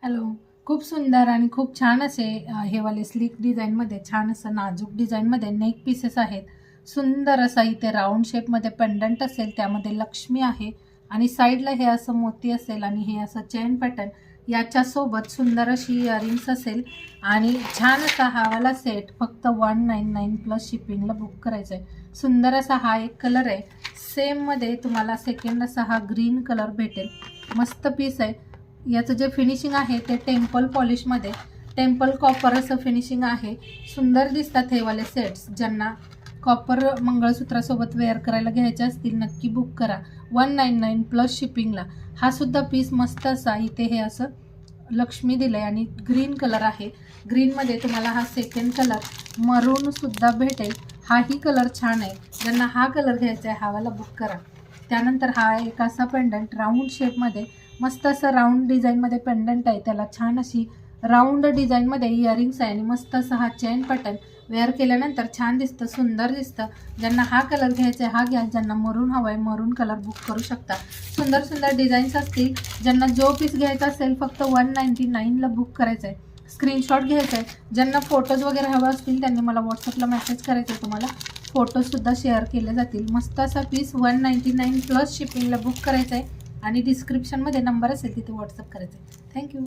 Hello. खूप सुंदर आणि खूप छान असे हे वाले स्लिक डिझाईनमध्ये छान असं नाजूक डिझाईनमध्ये नेक पीसेस आहेत. सुंदर असा इथे राऊंड शेपमध्ये पेंडंट असेल, त्यामध्ये लक्ष्मी आहे आणि साईडला हे असं मोती असेल आणि हे असं चेन पॅटर्न याच्यासोबत सुंदर अशी इयरिंग्स असेल आणि छान असा हा वाला सेट फक्त 199 प्लस शिपिंगला बुक करायचा आहे. सुंदर असा हा एक कलर आहे. सेममध्ये तुम्हाला सेकंड असा हा ग्रीन कलर भेटेल. मस्त पीस आहे. याचं जे फिनिशिंग आहे ते टेम्पल पॉलिशमध्ये टेम्पल कॉपर असं फिनिशिंग आहे. सुंदर दिसतात हे वाले सेट्स. ज्यांना कॉपर मंगळसूत्रासोबत वेअर करायला घ्यायचे असतील नक्की बुक करा 199 प्लस शिपिंगला. हा सुद्धा पीस मस्त असा इथे हे असं लक्ष्मी दिलं आहे आणि ग्रीन कलर आहे. ग्रीनमध्ये तुम्हाला हा सेकंड कलर मरून सुद्धा भेटेल. हाही कलर छान आहे. ज्यांना हा कलर घ्यायचा आहे हा वाला बुक करा. त्यानंतर हा एक असा पेंडंट राऊंड शेपमध्ये मस्त असं राऊंड डिझाईनमध्ये पेंडंट आहे. त्याला छान अशी राऊंड डिझाईनमध्ये इयरिंग्स आहे आणि मस्त असा हा चेन पॅटर्न वेअर केल्यानंतर छान दिसतं, सुंदर दिसतं. ज्यांना हा कलर घ्यायचा आहे हा घ्या. ज्यांना मरून हवा आहे मरून कलर बुक करू शकता. सुंदर सुंदर डिझाईन्स असतील. ज्यांना जो पीस घ्यायचा असेल फक्त 199ला बुक करायचं आहे. स्क्रीनशॉट घ्यायचा आहे. ज्यांना फोटोज वगैरे हवे असतील त्यांनी मला व्हॉट्सअपला मेसेज करायचा आहे. तुम्हाला फोटोजसुद्धा शेअर केले जातील. मस्त असा पीस 199 प्लस शिपिंगला बुक करायचा आहे आणि डिस्क्रिप्शनमध्ये नंबर असेल तिथे व्हॉट्सअप करायचं आहे. थँक्यू.